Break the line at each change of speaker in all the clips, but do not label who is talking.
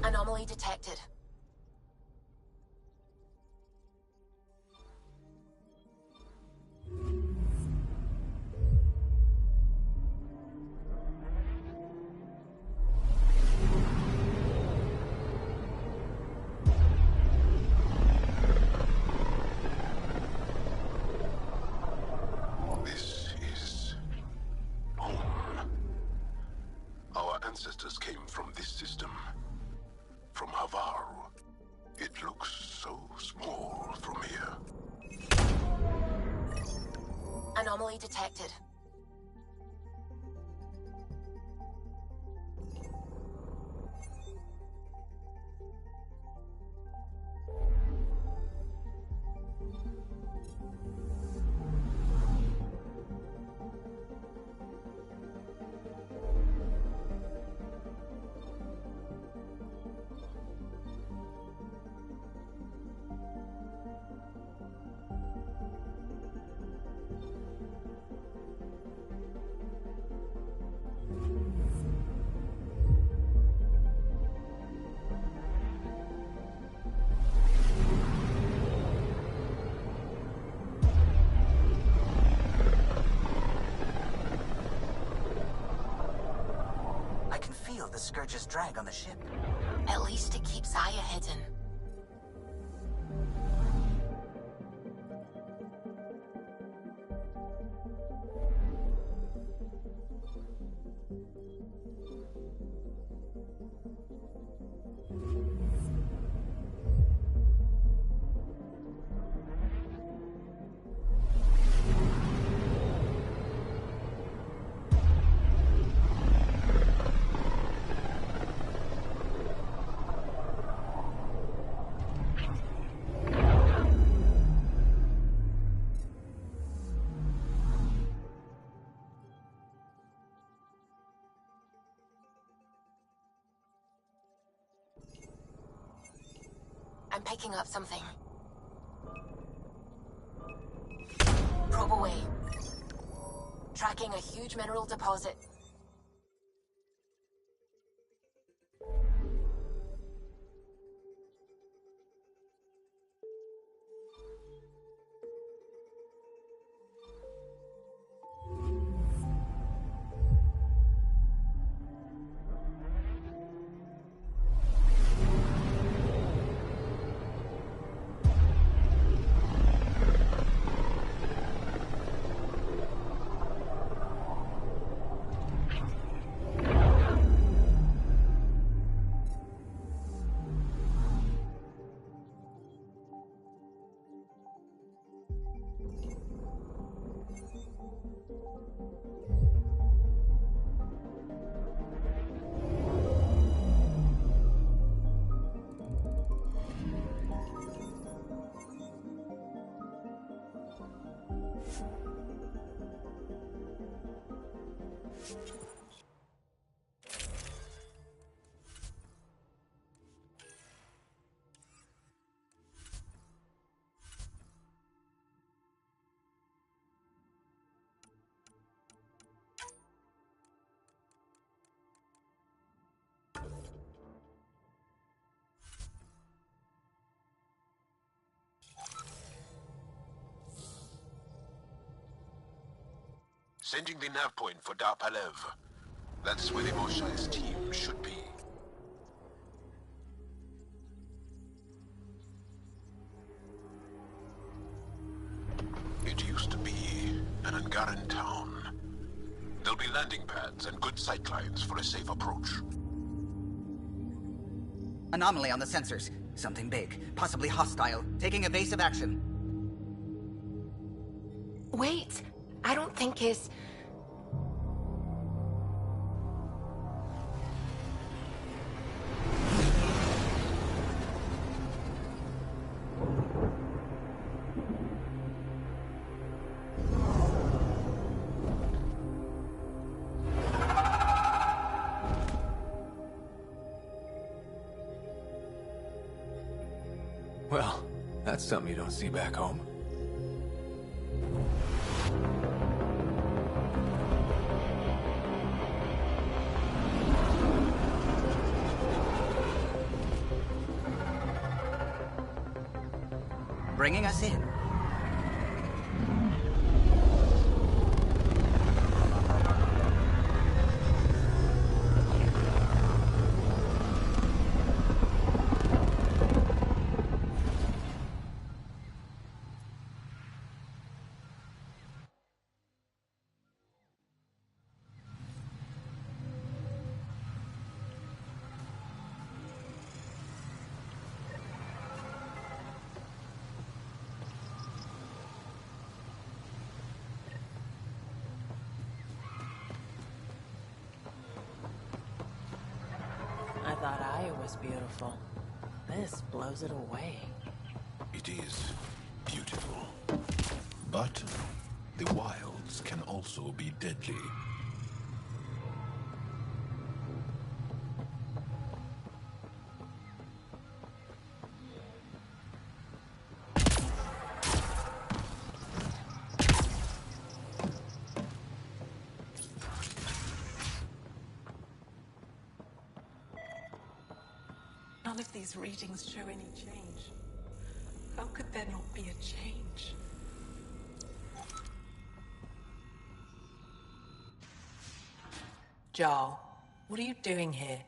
Anomaly detected.
This is home. Our ancestors came from this system. From Havaru. It looks so small from here.
Anomaly detected.
The Scourge's drag on the ship.
At least it keeps Aya hidden. I'm picking up something. Probe away. Tracking a huge mineral deposit.
Sending the nav point for Darpalev. That's where the Moshai's team should be. It used to be an Angaran town. There'll be landing pads and good sightlines for a safe approach.
Anomaly on the sensors. Something big, possibly hostile, taking evasive action.
Wait, I don't think his...
Well, that's something you don't see back home.
Bringing us in.
I thought I was beautiful. This blows it away.
It is beautiful. But the wilds can also be deadly.
None of these readings show any change. How could there not be a change? Jarl, what are you doing here,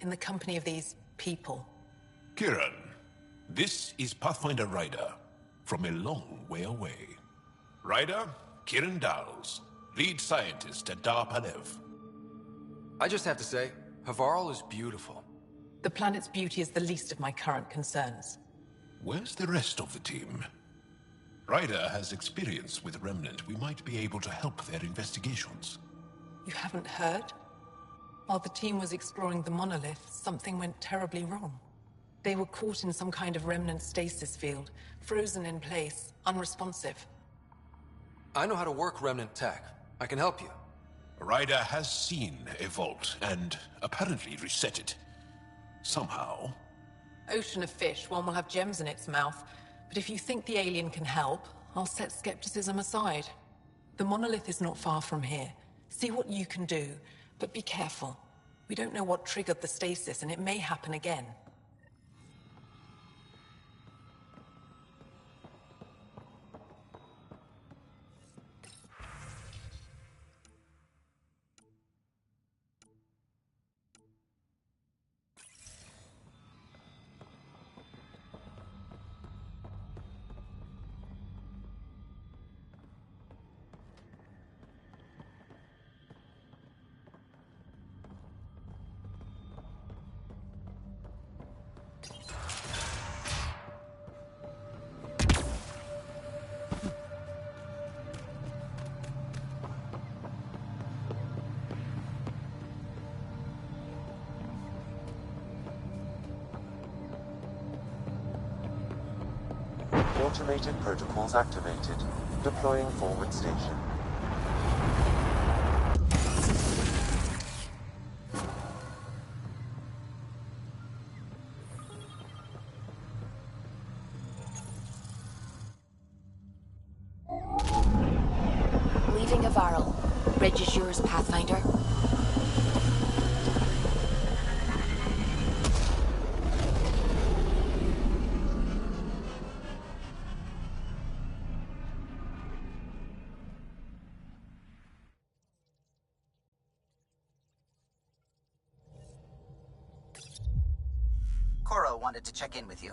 in the company of these people?
Kiran, this is Pathfinder Ryder, from a long way away. Ryder, Kiran Dals, lead scientist at Darpalev.
I just have to say, Havarl is beautiful.
The planet's beauty is the least of my current concerns.
Where's the rest of the team? Ryder has experience with Remnant. We might be able to help their investigations.
You haven't heard? While the team was exploring the monolith, something went terribly wrong. They were caught in some kind of remnant stasis field, frozen in place, unresponsive.
I know how to work remnant tech. I can help you.
Ryder has seen a vault and apparently reset it. Somehow.
Ocean of fish, one will have gems in its mouth. But if you think the alien can help, I'll set skepticism aside. The monolith is not far from here. See what you can do, but be careful. We don't know what triggered the stasis, and it may happen again.
Automated protocols activated. Deploying forward station.
bridge is yours, Pathfinder.
Coro wanted to check in with you.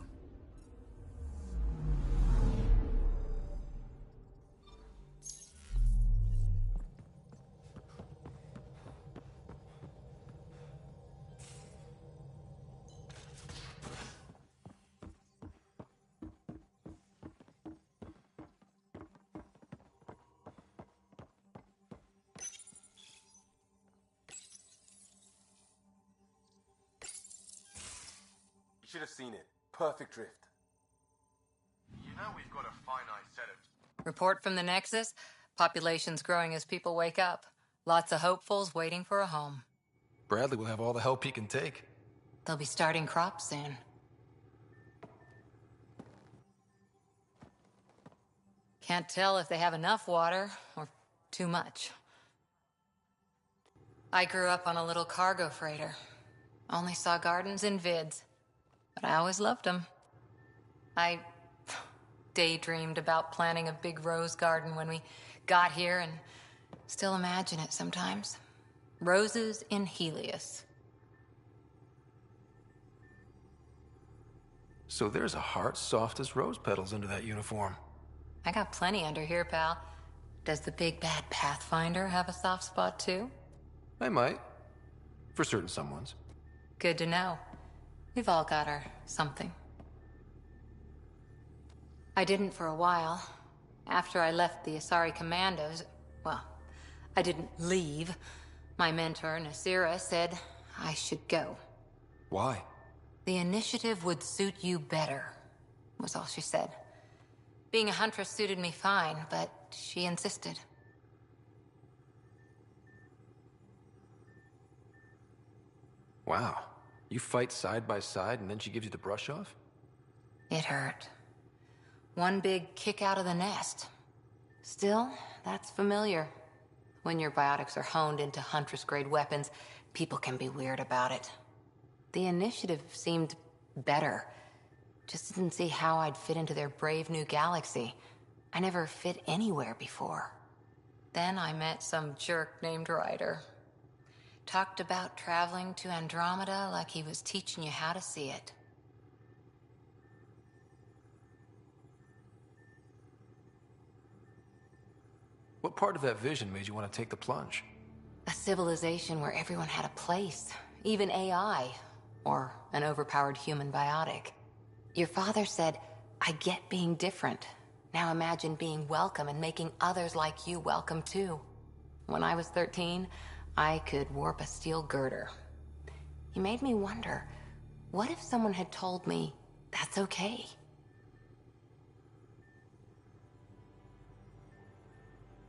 You should have seen it. Perfect drift.
You know we've got a finite set of...
Report from the Nexus. Population's growing as people wake up. Lots of hopefuls waiting for a home.
Bradley will have all the help he can take.
They'll be starting crops soon. Can't tell if they have enough water or too much. I grew up on a little cargo freighter. Only saw gardens in vids, but I always loved them. I daydreamed about planting a big rose garden when we got here and still imagine it sometimes. Roses in Helios.
So there's a heart soft as rose petals under that uniform.
I got plenty under here, pal. Does the big bad Pathfinder have a soft spot too?
I might. For certain someones.
Good to know. We've all got our something. I didn't for a while. After I left the Asari Commandos, well, I didn't leave. My mentor, Nasira, said I should go.
Why?
The initiative would suit you better, was all she said. Being a huntress suited me fine, but she insisted.
Wow. You fight side by side and then she gives you the brush off?
It hurt. One big kick out of the nest. Still, that's familiar. When your biotics are honed into Huntress-grade weapons, people can be weird about it. The initiative seemed better. Just didn't see how I'd fit into their brave new galaxy. I never fit anywhere before. Then I met some jerk named Ryder. Talked about traveling to Andromeda like he was teaching you how to see it.
What part of that vision made you want to take the plunge?
A civilization where everyone had a place, even AI, or an overpowered human biotic. Your father said, I get being different. Now imagine being welcome and making others like you welcome too. When I was 13, I could warp a steel girder. He made me wonder, what if someone had told me that's okay?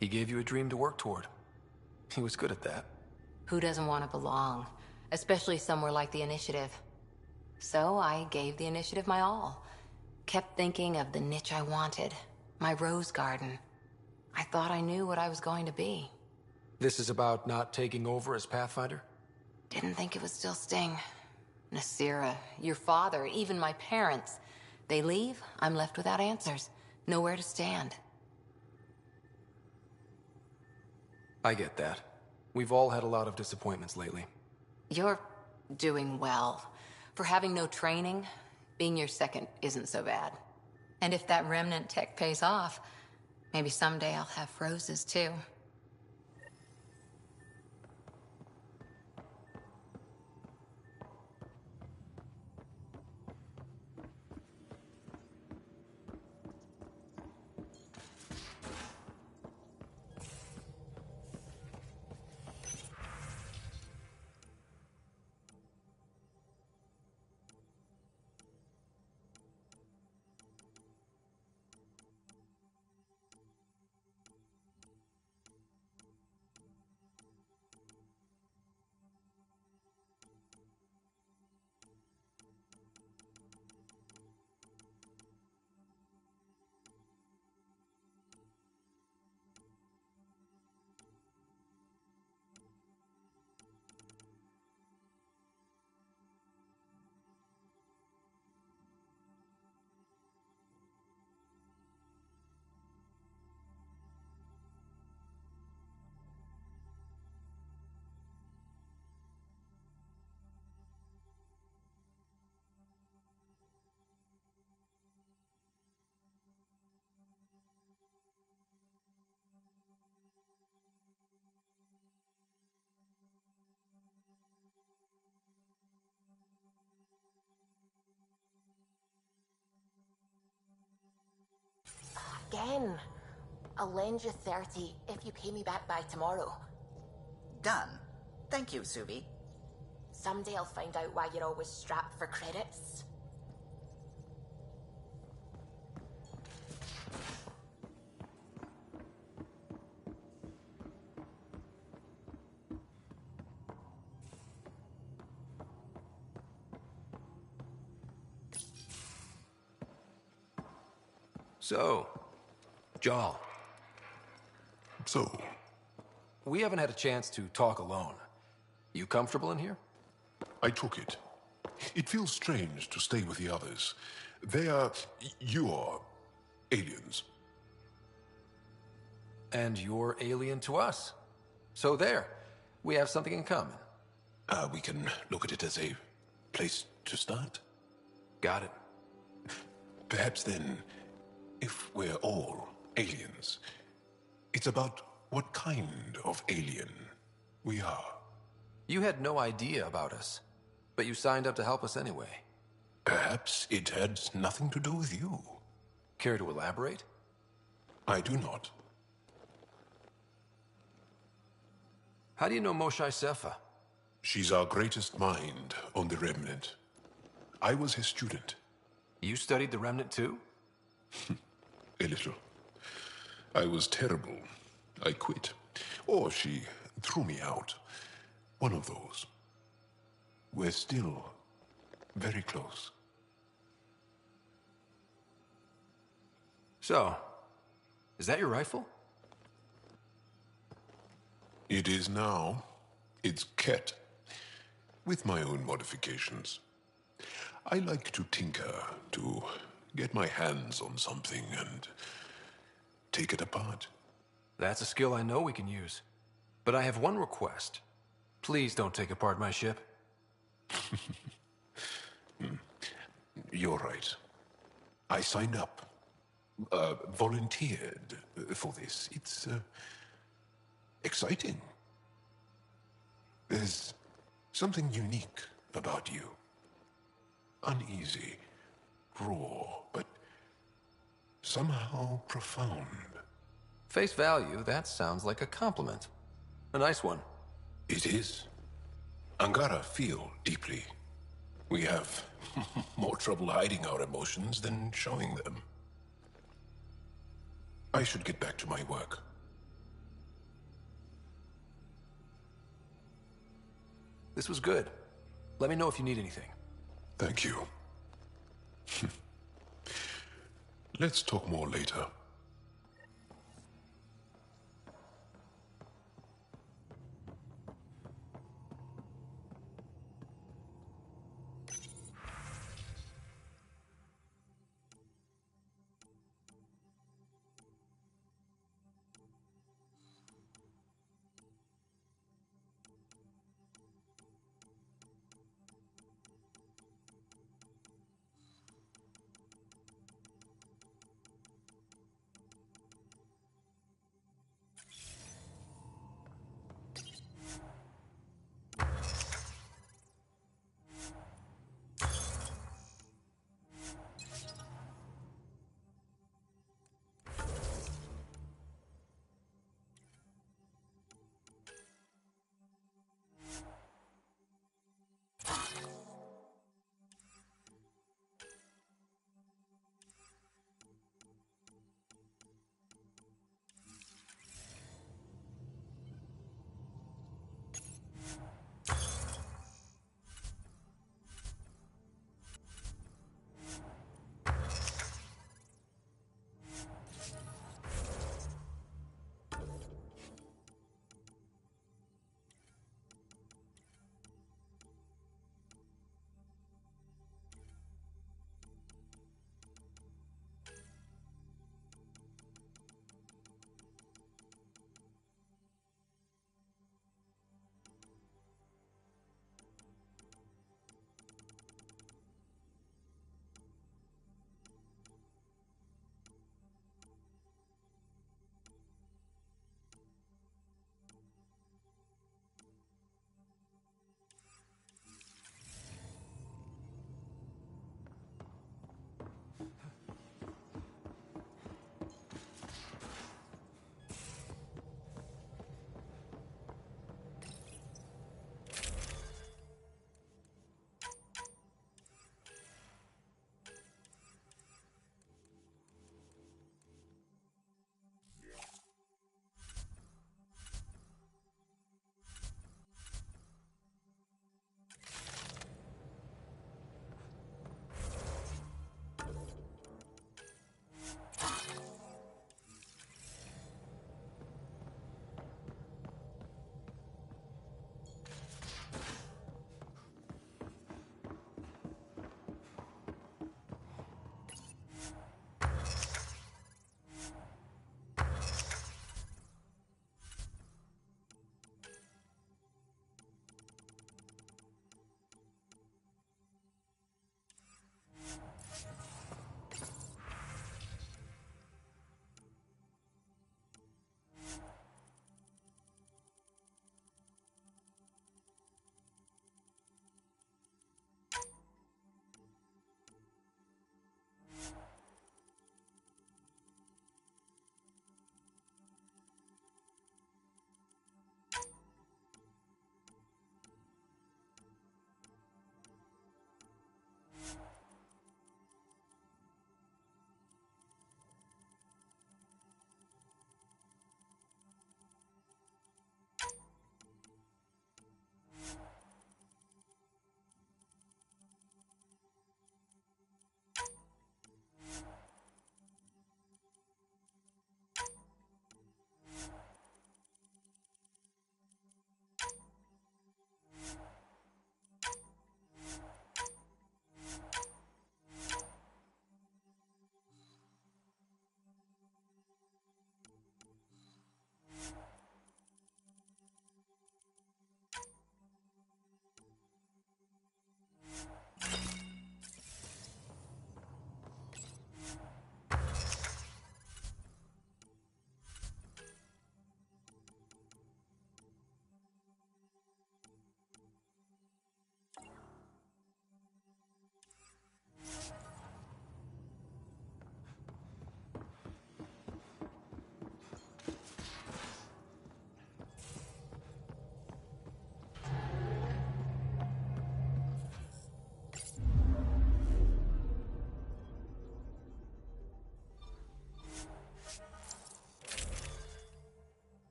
He gave you a dream to work toward. He was good at that.
Who doesn't want to belong? Especially somewhere like the Initiative. So I gave the Initiative my all. Kept thinking of the niche I wanted. My rose garden. I thought I knew what I was going to be.
This is about not taking over as Pathfinder?
Didn't think it would still sting. Nasira, your father, even my parents. They leave, I'm left without answers. Nowhere to stand.
I get that. We've all had a lot of disappointments lately.
You're doing well. For having no training, being your second isn't so bad. And if that remnant tech pays off, maybe someday I'll have roses too.
again. I'll lend you 30 if you pay me back by tomorrow.
Done. Thank you, Subi.
Someday I'll find out why you're always strapped for credits.
So, Jarl,
So,
we haven't had a chance to talk alone. You comfortable in here?
I took it. It feels strange to stay with the others. They are... you are... aliens.
And you're alien to us. So there, we have something in common.
We can look at it as a place to start.
Got it.
Perhaps then, if we're all aliens, it's about what kind of alien we are.
You had no idea about us, but you signed up to help us anyway.
Perhaps it had nothing to do with you.
Care to elaborate?
I do not.
How do you know Moshae Sefa?
She's our greatest mind on the Remnant. I was his student.
You studied the Remnant too?
A little. I was terrible. I quit. Or she threw me out. One of those. We're still very close.
So, is that your rifle?
It is now. It's Ket. With my own modifications. I like to tinker, to get my hands on something and take it apart.
That's a skill I know we can use. But I have one request. Please don't take apart my ship.
You're right. I signed up. Volunteered for this. It's exciting. There's something unique about you. Uneasy, raw, but somehow profound.
Face value, that sounds like a compliment. A nice one.
It is. Angara feel deeply. We have more trouble hiding our emotions than showing them. I should get back to my work.
This was good. Let me know if you need anything.
Thank you. Let's talk more later.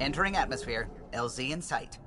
Entering atmosphere. LZ in sight.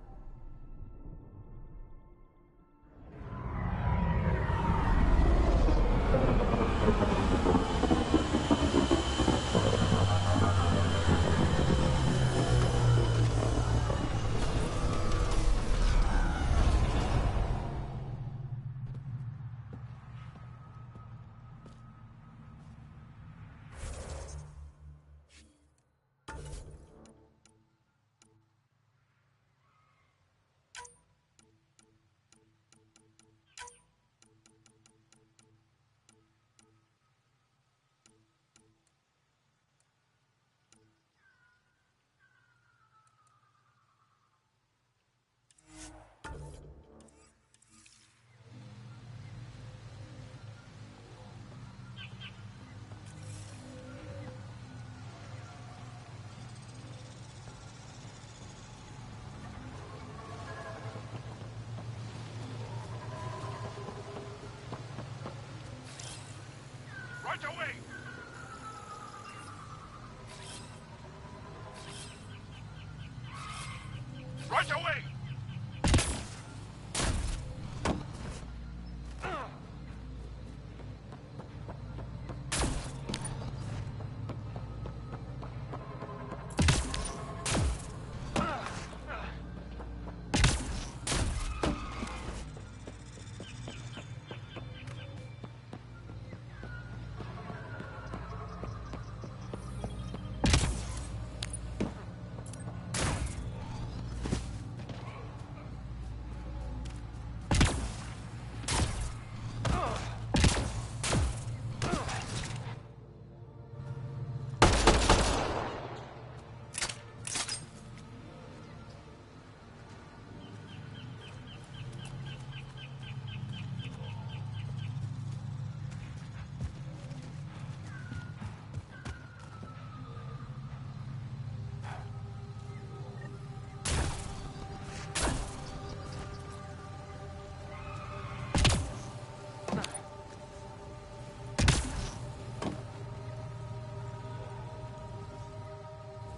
Right away! Right away!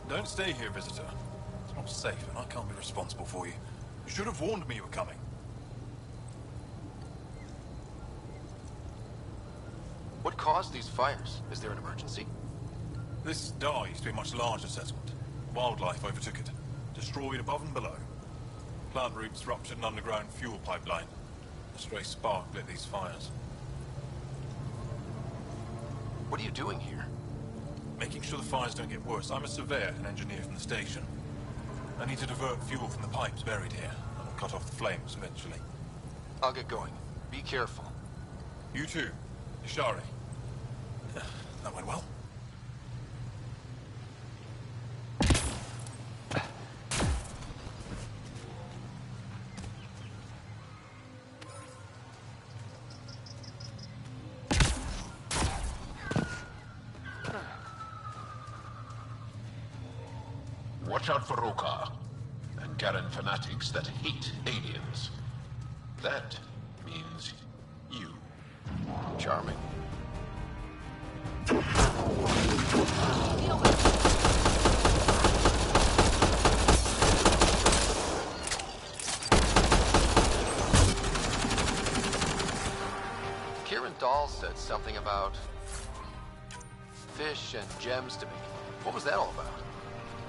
Don't stay here, visitor. It's not safe, and I can't be responsible for you. You should have warned me you were coming.
What caused these fires? Is there an emergency?
This dye used to be a much larger settlement. Wildlife overtook it, destroyed above and below. Plant roots ruptured an underground fuel pipeline. A stray spark lit these fires.
What are you doing here?
Making sure the fires don't get worse. I'm a surveyor and engineer from the station. I need to divert fuel from the pipes buried here, and I'll cut off the flames eventually.
I'll get going. Be careful.
You too, Ishari. That went well.
Watch out for Roka and Garen fanatics that hate aliens. That means you.
Charming. Kieran Dahl said something about fish and gems to me. What was that all about?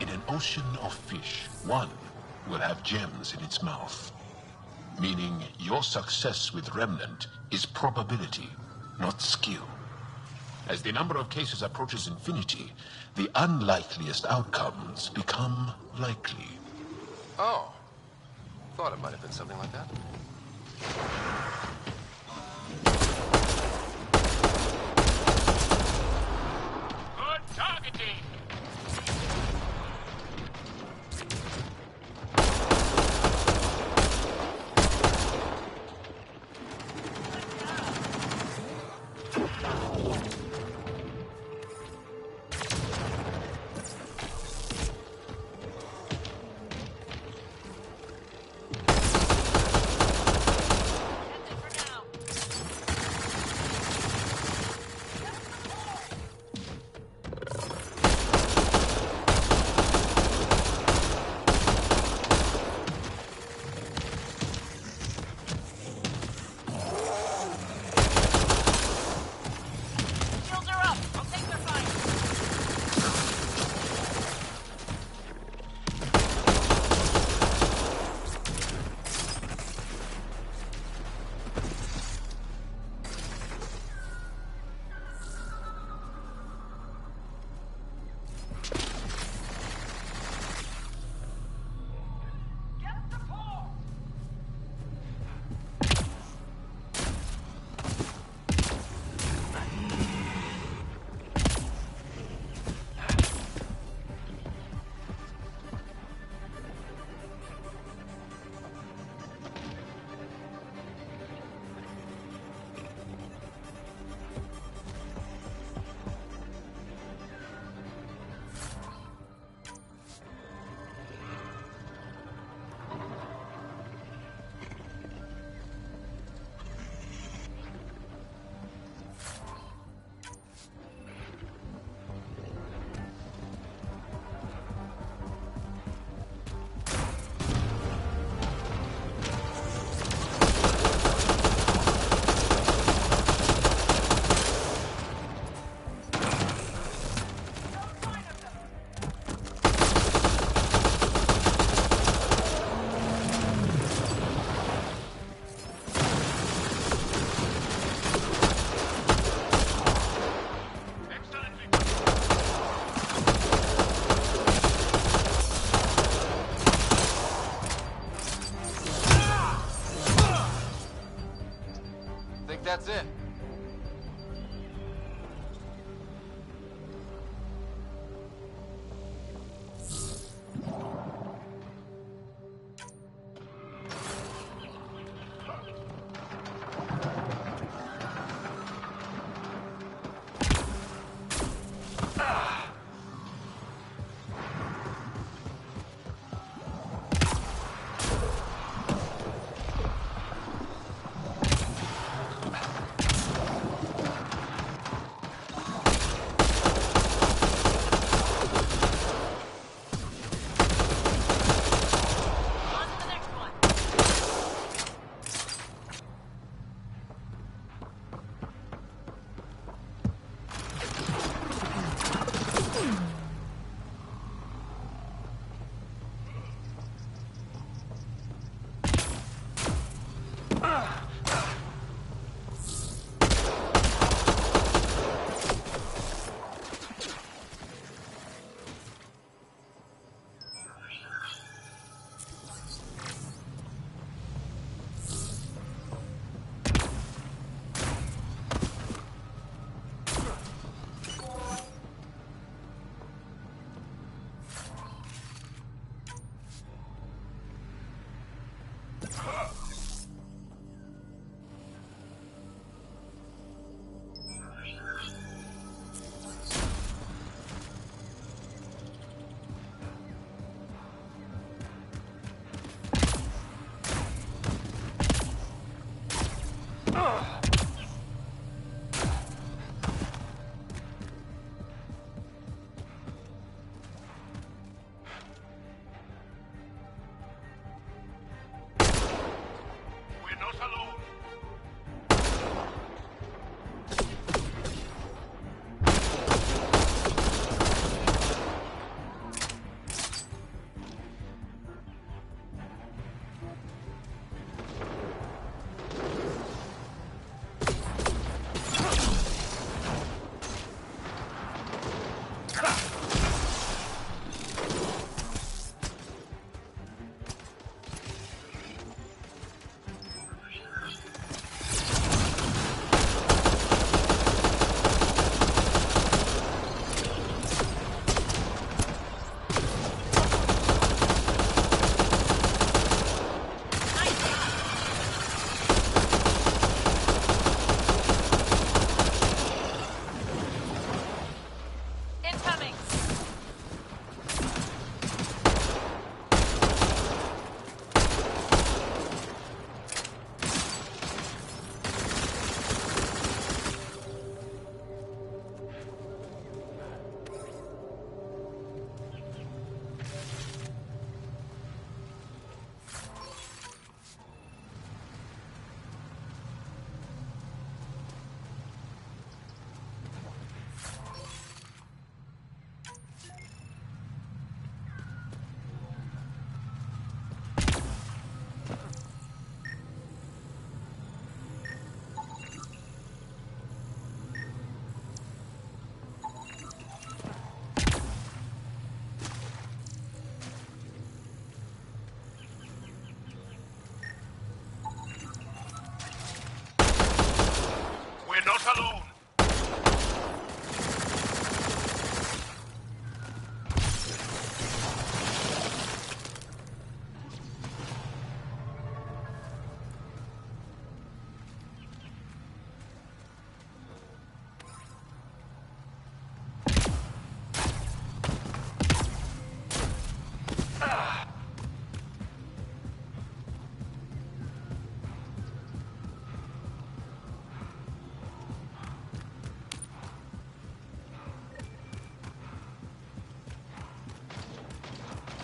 In an ocean of fish, one will have gems in its mouth. Meaning your success with Remnant is probability, not skill. As the number of cases approaches infinity, the unlikeliest outcomes become likely.
Oh. Thought it might have been something like that.
Good targeting!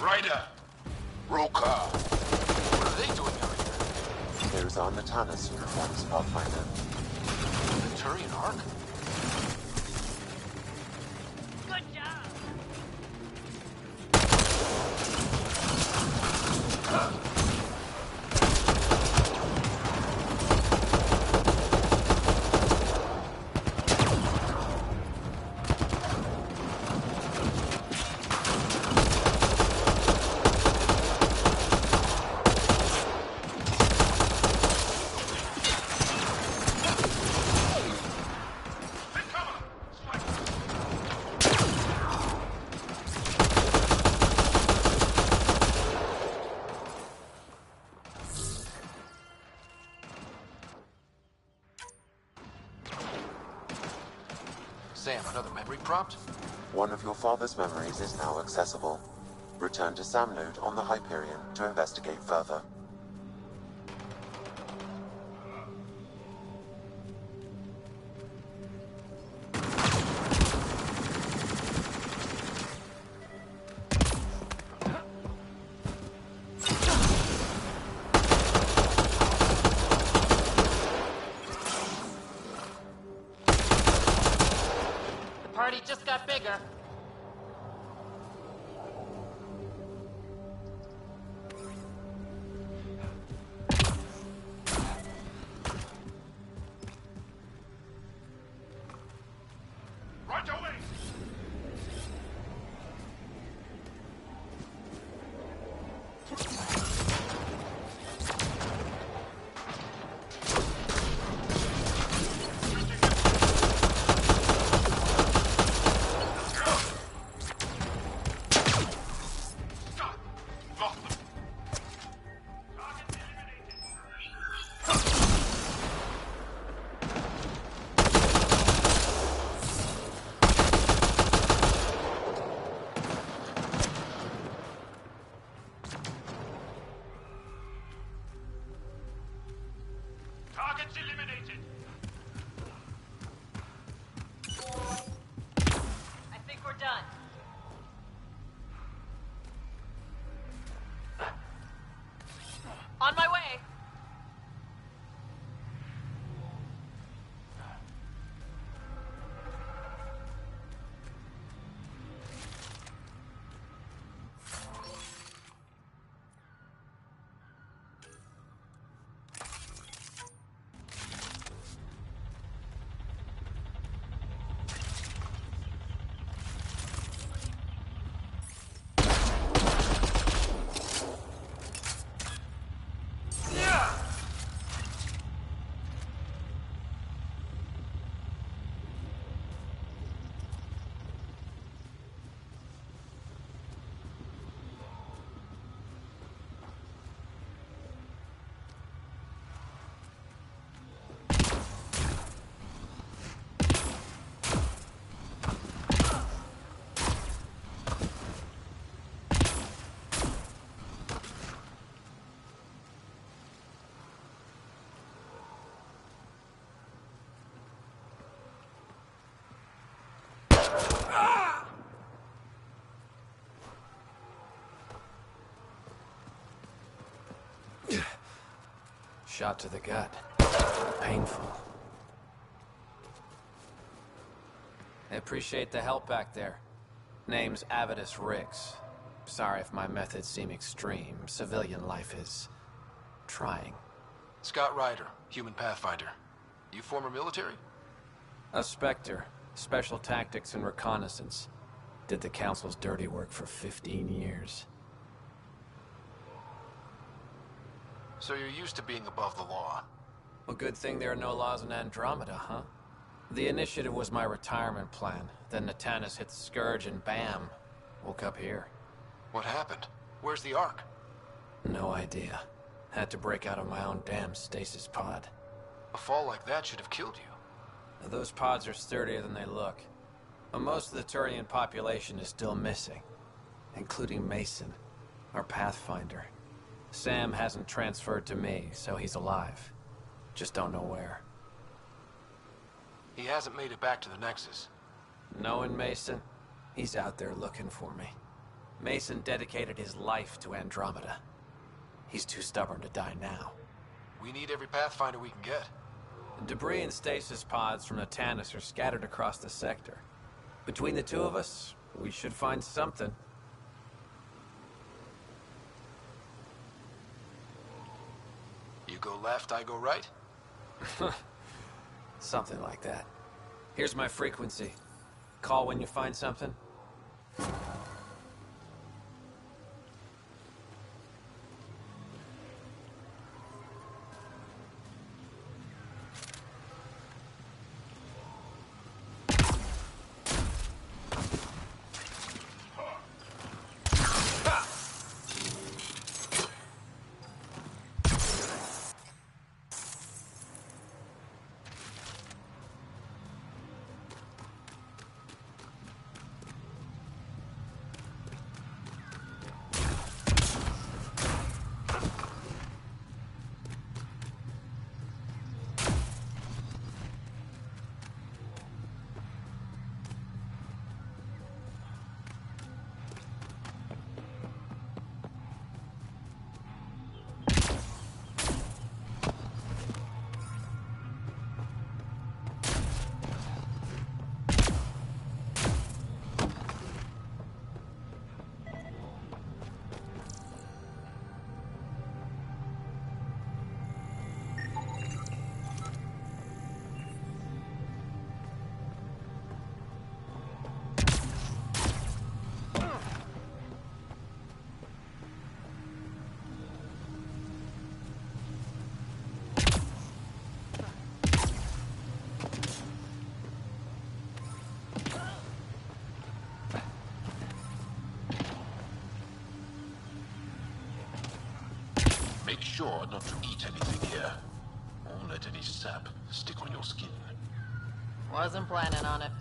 Ryder! Roka! What are they doing out here?
There's Arnatanis uniforms, Pathfinder.
The Turian Ark?
Sam, another memory prompt?
One of your father's memories is now accessible. Return to Sam Node on the Hyperion to investigate further.
The party just got bigger.
Right away! Targets eliminated.
I think we're done. On my way.
Shot to the gut. Painful. I appreciate the help back there. Name's Avidus Rix. Sorry if my methods seem extreme. Civilian life is trying.
Scott Ryder, human pathfinder. You former military?
A Spectre. Special tactics and reconnaissance. Did the Council's dirty work for 15 years.
So you're used to being above the law.
Well, good thing there are no laws in Andromeda, huh? The initiative was my retirement plan. Then Natanus hit the Scourge and bam, woke up here.
What happened? Where's the Ark?
No idea. Had to break out of my own damn stasis pod.
A fall like that should have killed you.
Those pods are sturdier than they look. But most of the Turian population is still missing, including Mason, our pathfinder. Sam hasn't transferred to me, so he's alive. Just don't know where.
He hasn't made it back to the Nexus.
Knowing Mason, he's out there looking for me. Mason dedicated his life to Andromeda. He's too stubborn to die now.
We need every pathfinder we can get.
Debris and stasis pods from Natanus are scattered across the sector. Between the two of us, we should find something.
You go left, I go right?
Something like that. Here's my frequency. Call when you find something.
sure not to eat anything here, or let any sap stick on your skin.
Wasn't planning on it.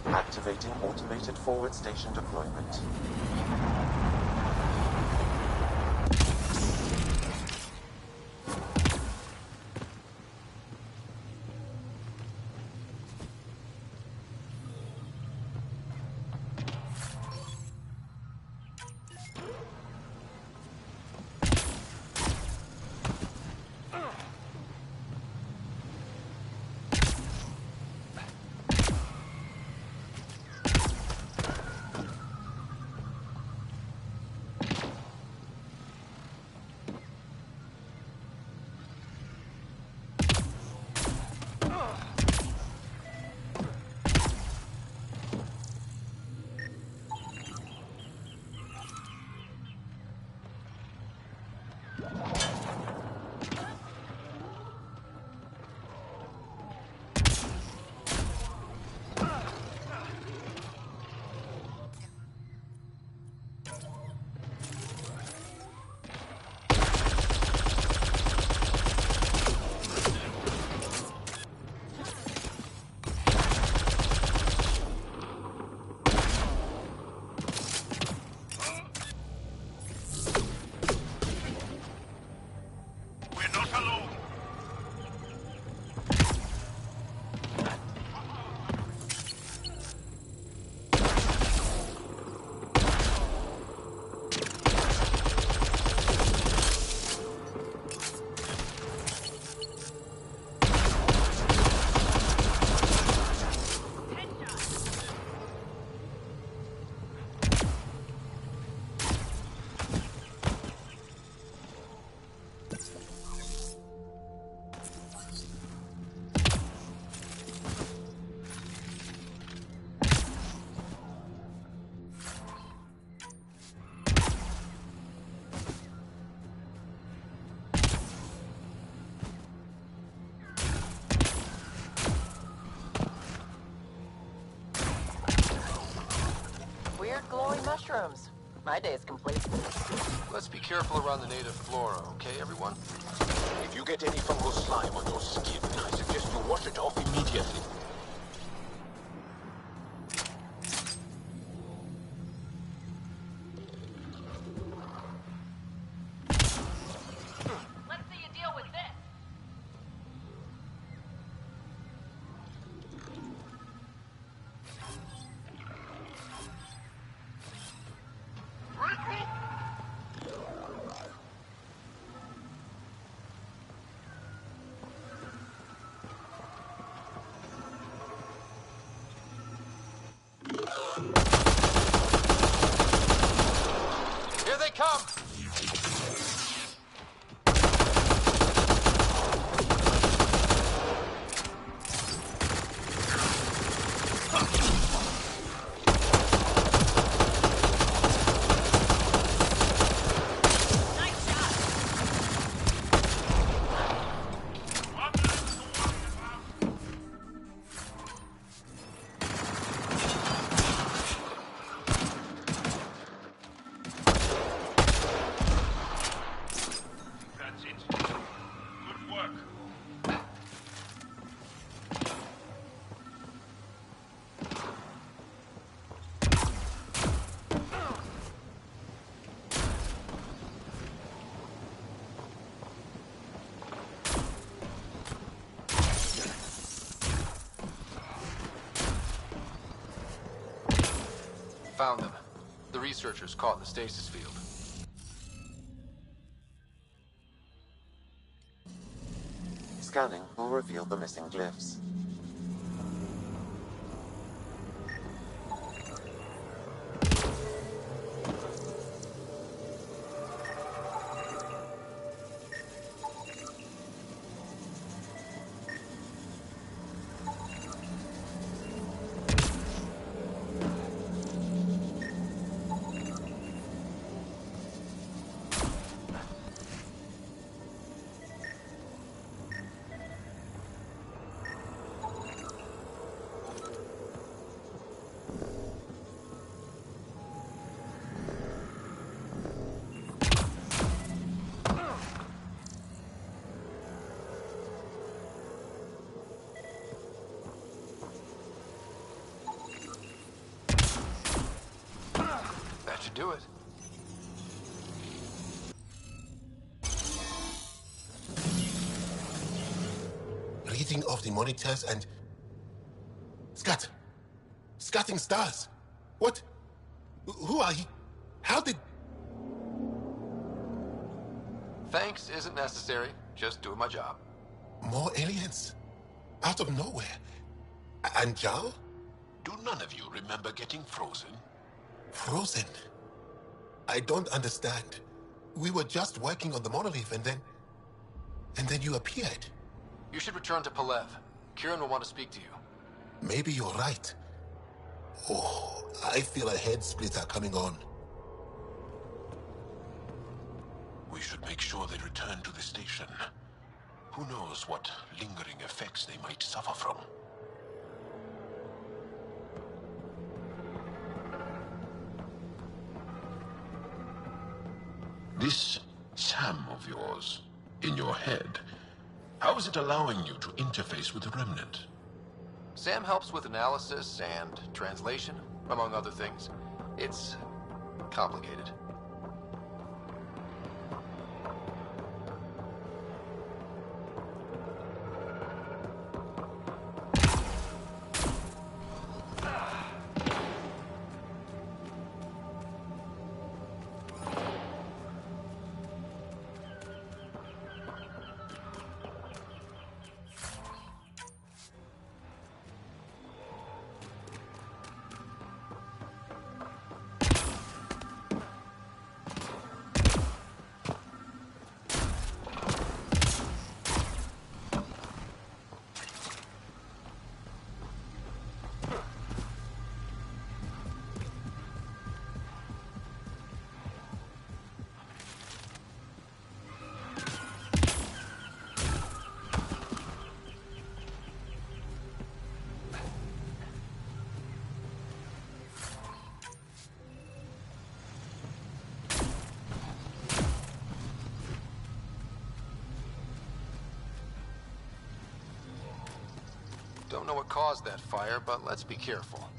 Activating automated forward station deployment.
Glowing mushrooms. My day is complete.
Let's be careful around the native flora, okay, everyone?
If you get any fungal slime on your skin, I suggest you wash it off immediately.
Let's see you deal with this.
Here they come!
Nice shot.
Found them. The researchers caught in the stasis field.
Scanning will reveal the missing glyphs.
That should do it.
Reading of the monitors and... Scatting stars! What? Who are you? How did...
Thanks isn't necessary. Just doing my job.
More aliens? Out of nowhere? And Jal?
Do none of you remember getting frozen?
Frozen? I don't understand. We were just working on the monolith and then you appeared.
You should return to Palev. Kieran will want to speak to you.
Maybe you're right. Oh, I feel a head splitter coming on.
We should make sure they return to the station. Who knows what lingering effects they might suffer from. This Sam of yours, in your head, how is it allowing you to interface with the Remnant?
Sam helps with analysis and translation, among other things. It's complicated. Don't know what caused that fire, but let's be careful.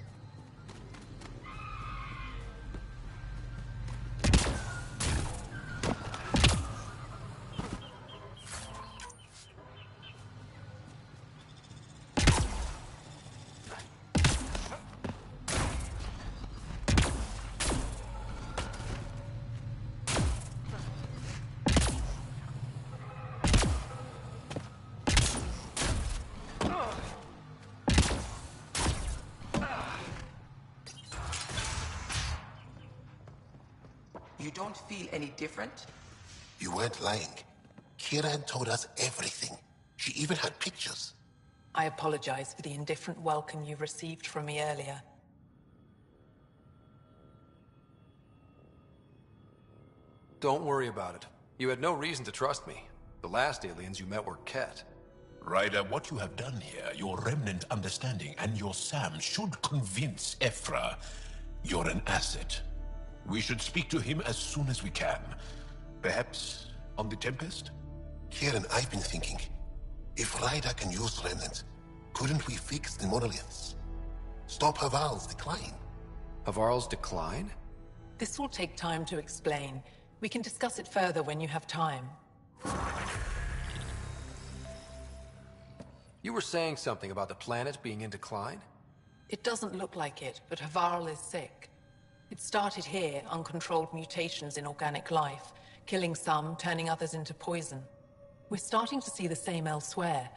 You don't feel any different?
You weren't lying. Kieran told us everything. She even had pictures.
I apologize for the indifferent welcome you received from me earlier.
Don't worry about it. You had no reason to trust me. The last aliens you met were Ket.
Ryder, what you have done here, your Remnant understanding and your Sam should convince Ephra you're an asset. We should speak to him as soon as we can. Perhaps on the Tempest?
Kieran, I've been thinking. If Ryder can use Remnant, couldn't we fix the monoliths? Stop Havarl's decline?
Havarl's decline?
This will take time to explain. We can discuss it further when you have time.
You were saying something about the planet being in decline?
It doesn't look like it, but Havarl is sick. It started here, uncontrolled mutations in organic life, killing some, turning others into poison. We're starting to see the same elsewhere.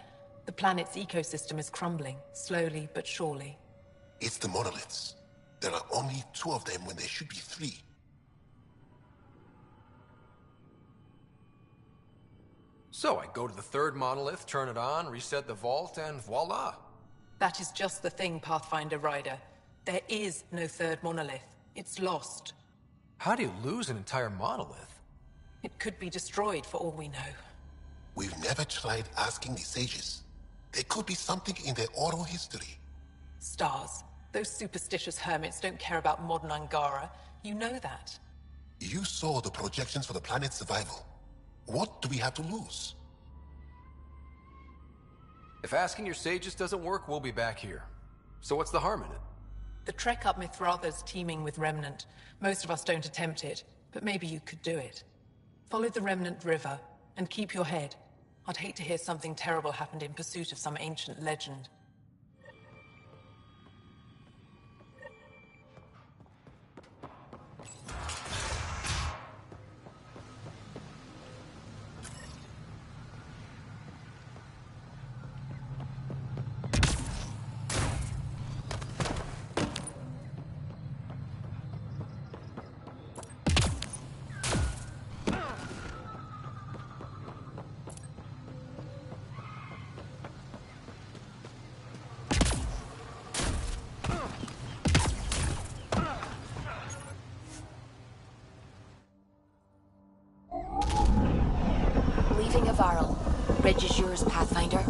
The planet's ecosystem is crumbling, slowly but surely.
It's the monoliths. There are only 2 of them when there should be 3.
So I go to the 3rd monolith, turn it on, reset the vault, and voila.
That is just the thing, Pathfinder Rider. There is no 3rd monolith. It's lost.
How do you lose an entire monolith?
It could be destroyed for all we know.
We've never tried asking the sages. There could be something in their oral history.
Stars. Those superstitious hermits don't care about modern Angara. You know that.
You saw the projections for the planet's survival. What do we have to lose?
If asking your sages doesn't work, we'll be back here. So what's the harm in it?
The trek up Mithratha's teeming with Remnant. Most of us don't attempt it, but maybe you could do it. Follow the Remnant River, and keep your head. I'd hate to hear something terrible happened in pursuit of some ancient legend.
Leaving Avarl. Bridge is yours, Pathfinder.